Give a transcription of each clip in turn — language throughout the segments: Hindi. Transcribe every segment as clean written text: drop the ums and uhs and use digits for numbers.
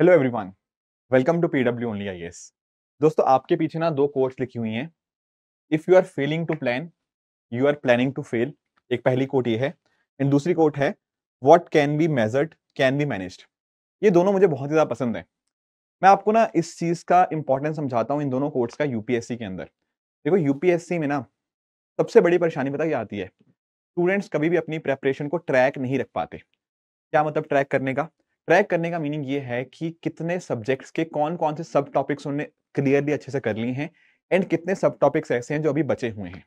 Hello everyone, welcome to PW only IAS. दोस्तों, आपके पीछे ना दो कोट्स लिखी हुई हैं। If you are failing to plan, you are planning to fail. एक पहली कोट ये है एंड दूसरी कोट है what can be measured can be managed. ये दोनों मुझे बहुत ही ज्यादा पसंद है। मैं आपको ना इस चीज का इंपॉर्टेंस समझाता हूँ इन दोनों कोट्स का यूपीएससी के अंदर। देखो, यूपीएससी में ना सबसे बड़ी परेशानी पता क्या आती है? स्टूडेंट्स कभी भी अपनी प्रेपरेशन को ट्रैक नहीं रख पाते। क्या मतलब ट्रैक करने का? ट्रैक करने का मीनिंग ये है कि कितने सब्जेक्ट्स के कौन-कौन से सब टॉपिक्स उन्होंने क्लियरली अच्छे से कर लिए हैं एंड कितने सब टॉपिक्स ऐसे हैं जो अभी बचे हुए हैं।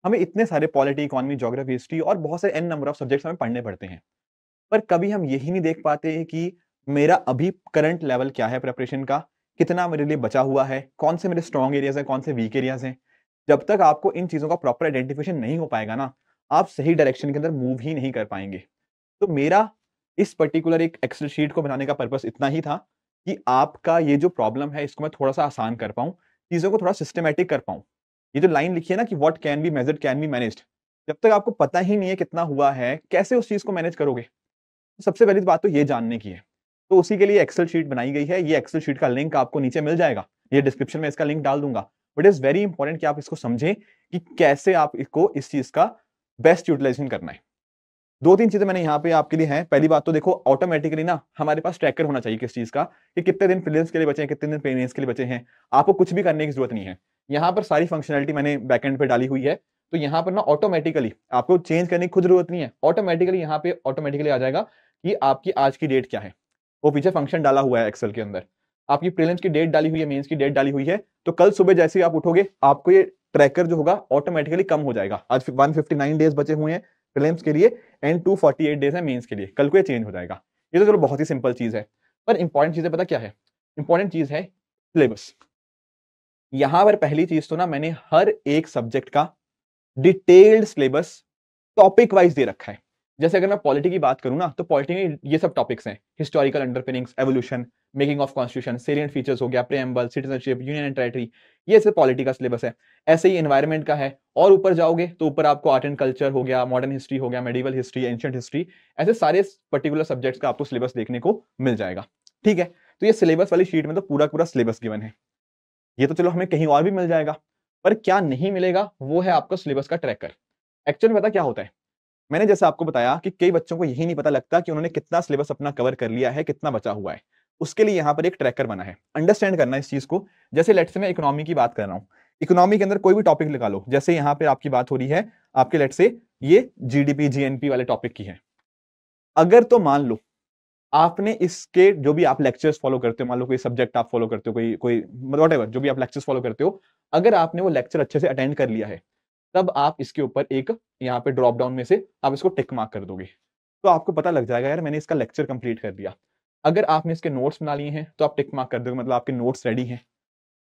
हमें इतने सारे पॉलिटी, इकोनॉमी, ज्योग्राफी, हिस्ट्री और बहुत सारे एन नंबर ऑफ सब्जेक्ट्स हमें पढ़ने पड़ते हैं। पर कभी हम यही नहीं देख पाते हैं कि मेरा अभी करंट लेवल क्या है प्रिपरेशन का, कितना मेरे लिए बचा हुआ है, कौन से मेरे स्ट्रॉन्ग एरियाज़ हैं, कौन से वीक एरियाज़ हैं। जब तक आपको इन चीज़ों का प्रॉपर आइडेंटिफिकेशन नहीं हो पाएगा ना, आप सही डायरेक्शन के अंदर मूव ही नहीं कर पाएँगे। तो मेरा इस पर्टिकुलर एक एक्सेल शीट को बनाने का पर्पस इतना ही था कि आपका ये जो प्रॉब्लम है इसको मैं थोड़ा-सा आसान कर पाऊँ, चीज़ों को थोड़ा सिस्टमैटिक कर पाऊँ। ये जो लाइन लिखी है ना कि what can be measured can be managed, जब तक आपको पता ही नहीं है कितना हुआ है, कैसे उस चीज़ को मैनेज करोगे? तो सबसे पहली बात तो ये जानने की है। तो उसी के लिए एक्सेल शीट बनाई गई है। ये एक्सेल शीट का लिंक आपको नीचे मिल जाएगा। ये डिस्क्रिप्शन में इसका लिंक डाल दूँगा। बट इट्स वेरी इंपोर्टेंट कि आप इसको समझें कि कैसे आप इसको इस चीज़ का बेस्ट यूटिलाइज़ेशन करना है। 2-3 चीज़ें मैंने यहाँ पे आपके लिए हैं। पहली बात तो देखो, ऑटोमैटिकली ना हमारे पास ट्रैकर होना चाहिए किस चीज़ का, कि कितने दिन प्रीलिम्स के लिए बचे हैं, कितने दिन मेंस के लिए बचे हैं। आपको कुछ भी करने की ज़रूरत नहीं है। यहाँ पर सारी फंक्शनैलिटी मैंने बैकएंड पे डाली हुई है। तो यहाँ पर ना ऑटोमैटिकली आपको चेंज करने की खुद ज़रूरत नहीं है। ऑटोमैटिकली यहाँ पे ऑटोमैटिकली आ जाएगा कि आपकी आज की डेट क्या है। वो पीछे फंक्शन डाला हुआ है एक्सेल के अंदर। आपकी प्रीलिम्स की डेट डाली हुई है, मेंस की डेट डाली हुई है। तो कल सुबह जैसे ही आप उठोगे, आपको ये ट्रैकर जो होगा ऑटोमैटिकली कम हो जाएगा। आज 159 डेज़ बचे हुए हैं प्रीलिम्स के लिए एंड 248 डेज है मेंस के लिए। कल को ये चेंज हो जाएगा। ये तो चलो बहुत ही सिंपल चीज है। पर इंपॉर्टेंट चीज है, पता क्या है? इंपॉर्टेंट चीज है सिलेबस। यहां पर पहली चीज तो ना मैंने हर एक सब्जेक्ट का डिटेल्ड सिलेबस टॉपिक वाइज दे रखा है। जैसे अगर मैं पॉलिटी की बात करूं ना, तो पॉलिटी में ये सब टॉपिक्स हैं: historical underpinnings, evolution, making of constitution, salient features हो गया, preamble, citizenship, union and territory. ये सब पॉलिटी का सिलेबस है। ऐसे ही एनवायरनमेंट का है। और ऊपर जाओगे तो ऊपर आपको आर्ट एंड कल्चर हो गया, मॉडर्न हिस्ट्री हो गया, मेडिवल हिस्ट्री, एंशिएंट हिस्ट्री। ऐसे सारे पर्टिकुलर सब्जेक्ट्स का आपको सिलेबस देखने को मिल जाएगा। ठीक है? तो ये सिलेबस वाली शीट में तो पूरा पूरा सिलेबस गिवन है। ये तो चलो हमें कहीं और भी मिल जाएगा। पर क्या नहीं मिलेगा वो है आपका सिलेबस का ट्रैकर। एक्चुअल में पता क्या होता है? मैंने जैसे आपको बताया कि कई बच्चों को यही नहीं पता लगता कि उन्होंने कितना सिलेबस अपना कवर कर लिया है, कितना बचा हुआ है। उसके लिए यहाँ पर एक ट्रैकर बना है। अंडरस्टैंड करना इस चीज को। जैसे लेट्स से मैं इकोनॉमी की बात कर रहा हूँ। इकोनॉमी के अंदर कोई भी टॉपिक लगा लो। जैसे यहाँ पे आपकी बात हो रही है आपके लेट्स से ये जीडीपी जीएनपी वाले टॉपिक की है। अगर तो मान लो आपने इसके जो भी आप लेक्चर्स फॉलो करते हो, मान लो कोई सब्जेक्ट आप फॉलो करते हो, कोई कोई व्हाटएवर जो भी आप लेक्चर्स फॉलो करते हो, अगर आपने वो लेक्चर अच्छे से अटेंड कर लिया है, तब आप इसके ऊपर एक यहाँ पे ड्रॉप डाउन में से आप इसको टिक मार्क कर दोगे। तो आपको पता लग जाएगा यार मैंने इसका लेक्चर कंप्लीट कर दिया। अगर आपने इसके नोट्स बना लिए हैं तो आप टिक मार्क कर दोगे, मतलब आपके नोट्स रेडी हैं।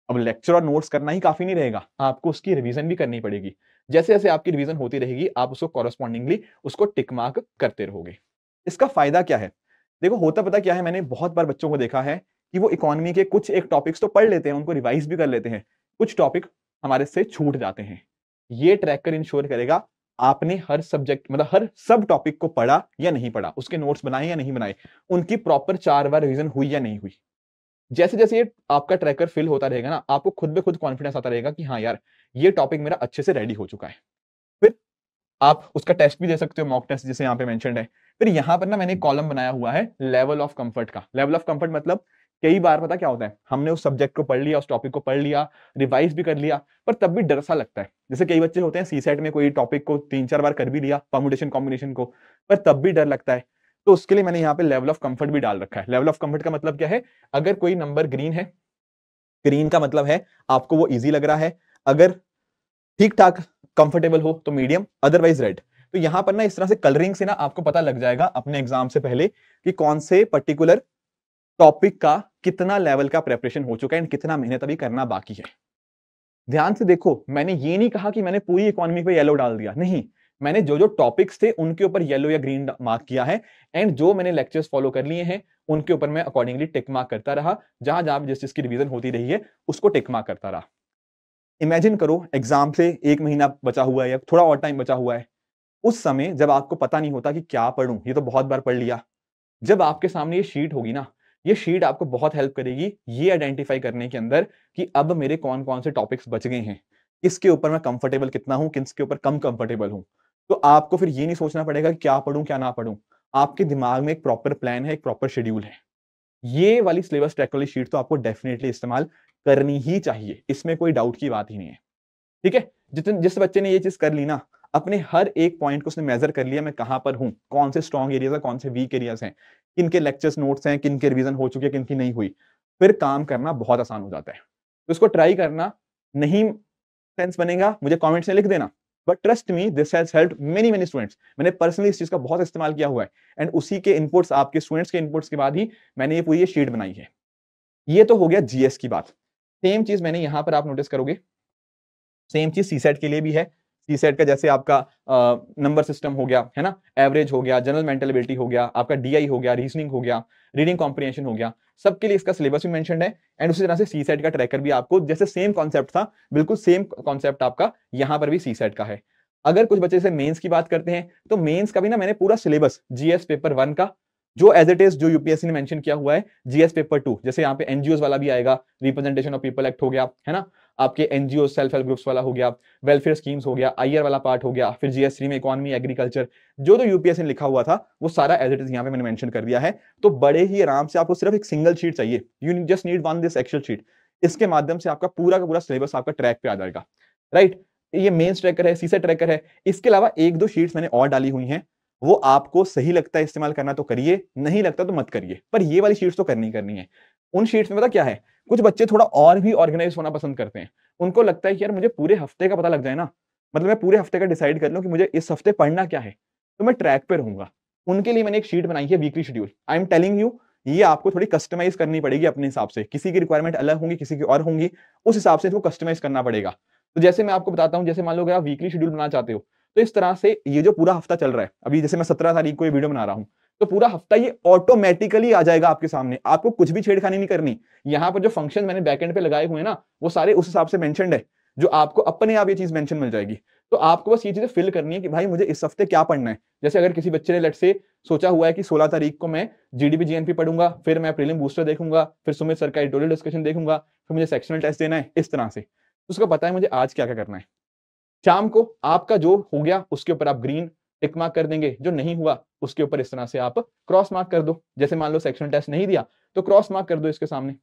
अब लेक्चर और नोट्स करना ही काफी नहीं रहेगा, आपको उसकी रिवीजन भी करनी पड़ेगी। जैसे जैसे आपकी रिवीजन होती रहेगी आप उसको कॉरेस्पॉन्डिंगली उसको टिक मार्क करते रहोगे। इसका फायदा क्या है? देखो, होता पता क्या है, मैंने बहुत बार बच्चों को देखा है कि वो इकोनॉमी के कुछ एक टॉपिक्स तो पढ़ लेते हैं, उनको रिवाइज भी कर लेते हैं, कुछ टॉपिक हमारे से छूट जाते हैं। ये ट्रैकर इंश्योर करेगा आपने हर सब्जेक्ट मतलब हर सब टॉपिक को पढ़ा या नहीं पढ़ा, उसके नोट्स बनाए या नहीं बनाए, उनकी प्रॉपर 4 बार रिवीजन हुई या नहीं हुई। जैसे जैसे ये आपका ट्रैकर फिल होता रहेगा ना, आपको खुद पे खुद कॉन्फिडेंस आता रहेगा कि हाँ यार, ये टॉपिक मेरा अच्छे से रेडी हो चुका है। फिर आप उसका टेस्ट भी दे सकते हो, मॉक टेस्ट जिसे यहाँ पे मेंशन्ड है। फिर यहाँ पर ना मैंने एक कॉलम बनाया हुआ है लेवल ऑफ कंफर्ट का। लेवल ऑफ कंफर्ट मतलब कई बार पता क्या होता है, हमने उस सब्जेक्ट को पढ़ लिया, उस टॉपिक को पढ़ लिया, रिवाइज भी कर लिया, पर तब भी डर सा लगता है। जैसे कई बच्चे होते हैं सी सेट में कोई टॉपिक को 3-4 बार कर भी लिया, परमुटेशन कॉम्बिनेशन को, पर तब भी डर लगता है। तो उसके लिए मैंने यहाँ पे लेवल ऑफ कंफर्ट भी डाल रखा है। लेवल ऑफ कंफर्ट का मतलब क्या है? अगर कोई नंबर ग्रीन है, ग्रीन का मतलब है आपको वो इजी लग रहा है, अगर ठीक ठाक कंफर्टेबल हो तो मीडियम, अदरवाइज रेड। तो यहां पर ना इस तरह से कलरिंग से ना आपको पता लग जाएगा अपने एग्जाम से पहले कि कौन से पर्टिकुलर टॉपिक का कितना लेवल का प्रेपरेशन हो चुका है एंड कितना मेहनत अभी करना बाकी है। ध्यान से देखो, मैंने ये नहीं कहा कि मैंने पूरी इकोनॉमी पे येलो डाल दिया, नहीं। मैंने जो जो टॉपिक्स थे उनके ऊपर येलो या ग्रीन मार्क किया है एंड जो मैंने लेक्चर्स फॉलो कर लिए हैं उनके ऊपर मैं अकॉर्डिंगली टिक मार्क करता रहा। जहां जहां जिस जिसकी रिवीजन होती रही है उसको टिक मार्क करता रहा। इमेजिन करो एग्जाम से 1 महीना बचा हुआ है या थोड़ा और टाइम बचा हुआ है। उस समय जब आपको पता नहीं होता कि क्या पढ़ूं, ये तो बहुत बार पढ़ लिया। जब आपके सामने ये शीट होगी ना, ये शीट आपको बहुत हेल्प करेगी ये आइडेंटिफाई करने के अंदर कि अब मेरे कौन कौन से टॉपिक्स बच गए हैं, किसके ऊपर मैं कंफर्टेबल कितना हूं, किसके ऊपर कम कंफर्टेबल हूं। तो आपको फिर ये नहीं सोचना पड़ेगा कि क्या पढ़ूं क्या ना पढ़ूं, आपके दिमाग में एक प्रॉपर प्लान है, एक प्रॉपर शेड्यूल है। ये वाली सिलेबस ट्रैक वाली शीट तो आपको डेफिनेटली इस्तेमाल करनी ही चाहिए, इसमें कोई डाउट की बात ही नहीं है। ठीक है, जिस बच्चे ने ये चीज कर ली ना, अपने हर एक पॉइंट को उसने मेजर कर लिया, मैं कहां पर हूं, कौन से स्ट्रॉन्ग एरियाज है, कौन से वीक एरियाज हैं, किन के लेक्चर्स नोट्स हैं, किन के रिवीजन हो चुके हैं, किन की नहीं हुई, फिर काम करना बहुत आसान हो जाता है। तो इसको ट्राई करना, नहीं सेंस बनेगा मुझे कमेंट्स में लिख देना, but trust me this has helped many many students. मैंने पर्सनली इस चीज का बहुत इस्तेमाल किया हुआ है, एंड उसी के इनपुट्स, आपके स्टूडेंट्स के इनपुट्स के बाद ही मैंने ये पूरी शीट बनाई है। ये तो हो गया जीएस की बात। सेम चीज मैंने यहां पर आप नोटिस करोगे, सेम चीज सीसेट के लिए भी है। सीसेट का जैसे आपका नंबर सिस्टम हो गया है ना, एवरेज हो गया, जनरल मेंटल एबिलिटी हो गया, आपका डीआई हो गया, रीजनिंग हो गया, रीडिंग कॉम्प्रिहेंशन हो गया, सबके लिए इसका सिलेबस भी मेंशन्ड है। एंड उसी तरह से सीसेट का ट्रैकर भी आपको जैसे सेम कॉन्सेप्ट था, बिल्कुल सेम कॉन्सेप्ट आपका यहां पर भी सीसेट का है। अगर कुछ बच्चे से मेंस की बात करते हैं, तो मेंस का भी ना मैंने पूरा सिलेबस जीएस पेपर 1 का जो एज इट इज जो यूपीएससी ने मेंशन किया हुआ है, जीएस पेपर 2 जैसे यहाँ पे एनजीओ वाला भी आएगा, रिप्रेजेंटेशन ऑफ पीपल एक्ट हो गया है ना, आपके एनजीओ सेल्फ हेल्प ग्रुप्स वाला हो गया, वेलफेयर स्कीम्स हो गया, आईआर वाला पार्ट हो गया, फिर जीएस3 में इकोनॉमी एग्रीकल्चर, जो यूपीएससी ने लिखा हुआ था वो सारा एज इट इज यहाँ पे मैंने मेंशन कर दिया है। तो बड़े ही आराम से आपको सिर्फ एक सिंगल शीट चाहिए, you just need one this excel sheet, इसके माध्यम से आपका पूरा का पूरा सिलेबस आपका ट्रैक पे आ जाएगा। राइट, ये मेंस ट्रैकर है, सीसेट ट्रैकर है। इसके अलावा एक दो शीट्स मैंने और डाली हुई हैं, वो आपको सही लगता है इस्तेमाल करना तो करिए, नहीं लगता तो मत करिए, पर ये वाली शीट्स तो करनी करनी है। उन शीट्स में पता क्या है, कुछ बच्चे थोड़ा और भी ऑर्गेनाइज होना पसंद करते हैं, उनको लगता है कि यार मुझे पूरे हफ्ते का पता लग जाए ना, मतलब मैं पूरे हफ्ते का डिसाइड कर लूं कि मुझे इस हफ्ते पढ़ना क्या है, तो मैं ट्रैक पे रहूंगा। उनके लिए मैंने एक शीट बनाई है, weekly schedule. I am telling you, ये आपको थोड़ी कस्टमाइज करनी पड़ेगी अपने हिसाब से, किसी की रिक्वायरमेंट अलग होंगी, किसी की और होंगी, उस हिसाब से इसको कस्टमाइज करना पड़ेगा। तो जैसे मैं आपको बताता हूं, जैसे मान लो आप वीकली शेड्यूल बनाना चाहते हो, तो इस तरह से ये जो पूरा हफ्ता चल रहा है, अभी जैसे मैं 17 तारीख को ये वीडियो बना रहा हूं, तो पूरा हफ्ता ये ऑटोमेटिकली आ जाएगा आपके सामने, आपको कुछ भी छेड़खानी नहीं करनी। यहाँ पर जो फंक्शन मैंने बैकएंड पे लगाए हुए हैं ना, वो सारे उस हिसाब से मेंशन्ड है, जो आपको अपने आप ये चीज मेंशन मिल जाएगी। तो आपको बस ये चीजें फिल करनी है कि भाई मुझे इस हफ्ते क्या पढ़ना है। जैसे अगर किसी बच्चे ने लेट से सोचा हुआ है कि 16 तारीख को मैं जीडीपी जीएनपी पढ़ूंगा, फिर मैं प्रीलिम बूस्टर देखूंगा, फिर सुमित सर का एडिटोरियल डिस्कशन देखूंगा, फिर मुझे सेक्शनल टेस्ट देना है, इस तरह से तो उसको पता है मुझे आज क्या क्या करना है। शाम को आपका जो हो गया उसके ऊपर आप ग्रीन टिक मार्क कर देंगे, जो नहीं हुआ उसके ऊपर इस तरह से आप क्रॉस मार्क कर दो। जैसे मान लो सेक्शनल टेस्ट नहीं दिया तो क्रॉस मार्क कर दो इसके सामने।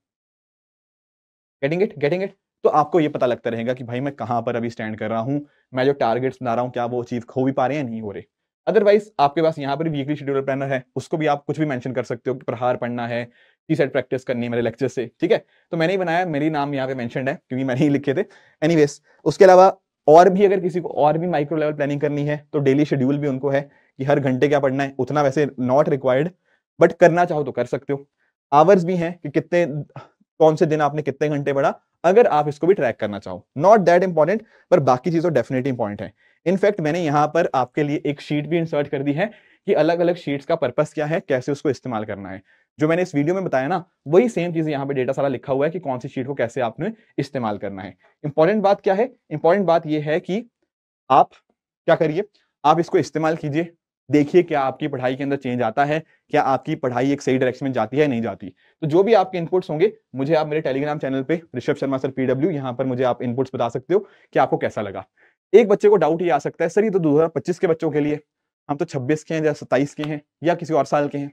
Getting it, getting it. तो आपको ये पता लगता रहेगा कि भाई मैं कहां पर अभी स्टैंड कर रहा हूं, मैं जो टारगेट्स बना रहा हूं क्या वो अचीव हो भी पा रहे हैं नहीं हो रहे। अदरवाइज आपके पास यहाँ पर वीकली शेड्यूल प्लानर है, उसको भी आप कुछ भी मेंशन कर सकते हो कि प्रहार पढ़ना है, टी-सेट प्रैक्टिस करनी है मेरे लेक्चर से, ठीक है। तो मैंने ही बनाया, मेरी नाम यहाँ पे मेंशन्ड है क्योंकि मैंने ही लिखे थे। एनीवेज, उसके अलावा और भी अगर किसी को और भी माइक्रो लेवल प्लानिंग करनी है तो डेली शेड्यूल भी उनको है कि हर घंटे क्या पढ़ना है, उतना वैसे नॉट रिक्वायर्ड, बट करना चाहो तो कर सकते हो। आवर्स भी हैं कि कितने कौन से दिन आपने कितने घंटे पढ़ा, अगर आप इसको भी ट्रैक करना चाहो, नॉट दैट इंपॉर्टेंट, पर बाकी चीज तो डेफिनेटली इंपॉर्टेंट है। इनफैक्ट मैंने यहां पर आपके लिए एक शीट भी इंसर्ट कर दी है कि अलग अलग शीट्स का पर्पस क्या है, कैसे उसको इस्तेमाल करना है। जो मैंने इस वीडियो में बताया ना, वही सेम चीज यहाँ पे डेटा सारा लिखा हुआ है कि कौन सी शीट को कैसे आपने इस्तेमाल करना है। इंपॉर्टेंट बात क्या है, इंपॉर्टेंट बात यह है कि आप क्या करिए, आप इसको इस्तेमाल कीजिए, देखिए क्या आपकी पढ़ाई के अंदर चेंज आता है, क्या आपकी पढ़ाई एक सही डायरेक्शन में जाती है नहीं जाती। तो जो भी आपके इनपुट्स होंगे, मुझे आप मेरे टेलीग्राम चैनल पे ऋषभ शर्मा सर पीडब्ल्यू, यहाँ पर मुझे आप इनपुट्स बता सकते हो कि आपको कैसा लगा। एक बच्चे को डाउट ये आ सकता है, सर ये तो 2025 के बच्चों के लिए, हम तो 26 के हैं या 27 के हैं या किसी और साल के हैं।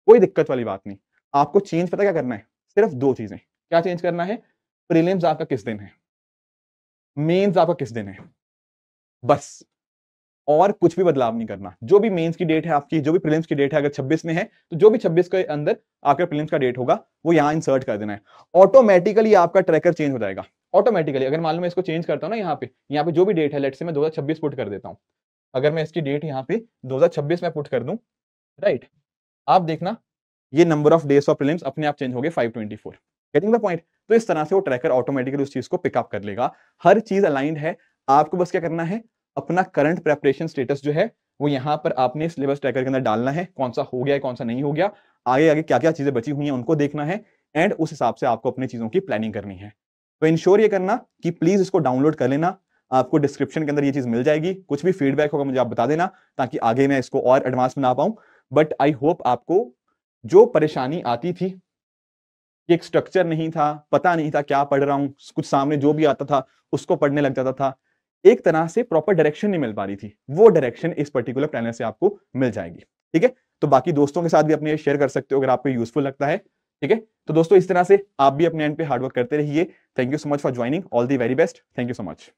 कोई दिक्कत वाली बात नहीं, आपको चेंज पता क्या करना है, सिर्फ 2 चीजें। क्या चेंज करना है, प्रीलिम्स आपका किस दिन है, मेंस आपका किस दिन है, बस, और कुछ भी बदलाव नहीं करना। जो भी मेंस की डेट है आपकी, जो भी प्रीलिम्स की डेट है, अगर 26 में है तो जो भी 26 के अंदर आपका प्रीलिम्स का डेट होगा वो यहां इंसर्ट कर देना है। ऑटोमेटिकली आपका ट्रैकर चेंज हो जाएगा, ऑटोमेटिकली। अगर मान लो मैं इसको चेंज करता हूं ना, यहाँ पे जो भी डेट है, लेट से मैं 2026 पुट कर देता हूं, अगर मैं इसकी डेट यहाँ पे 2026 में पुट कर दूं, राइट, आप देखना ये number of days of prelims अपने आप चेंज हो गए 524। Getting the point. तो इस तरह से वो ट्रैकर ऑटोमेटिकली उस चीज को पिकअप कर लेगा, हर चीज अलाइंड है। आपको बस क्या करना है, अपना करंट प्रेपरेशन स्टेटस जो है वो यहाँ पर आपने सिलेबस ट्रैकर के अंदर डालना है, कौन सा हो गया है, कौन सा नहीं हो गया, आगे आगे क्या क्या चीजें बची हुई हैं उनको देखना है, एंड उस हिसाब से आपको अपनी चीजों की प्लानिंग करनी है। तो इंश्योर ये करना कि प्लीज इसको डाउनलोड कर लेना, आपको डिस्क्रिप्शन के अंदर ये चीज मिल जाएगी। कुछ भी फीडबैक होगा मुझे आप बता देना, ताकि आगे मैं इसको और एडवांस बना पाऊं। बट आई होप आपको जो परेशानी आती थी कि एक स्ट्रक्चर नहीं था, पता नहीं था क्या पढ़ रहा हूँ, कुछ सामने जो भी आता था उसको पढ़ने लग जाता था। एक तरह से प्रॉपर डायरेक्शन नहीं मिल पा रही थी, वो डायरेक्शन इस पर्टिकुलर प्लानर से आपको मिल जाएगी। ठीक है, तो बाकी दोस्तों के साथ भी अपने शेयर कर सकते हो अगर आपको यूजफुल लगता है। ठीक है, तो दोस्तों इस तरह से आप भी अपने एंड पे हार्डवर्क करते रहिए। Thank you so much for joining, all the very best, thank you so much.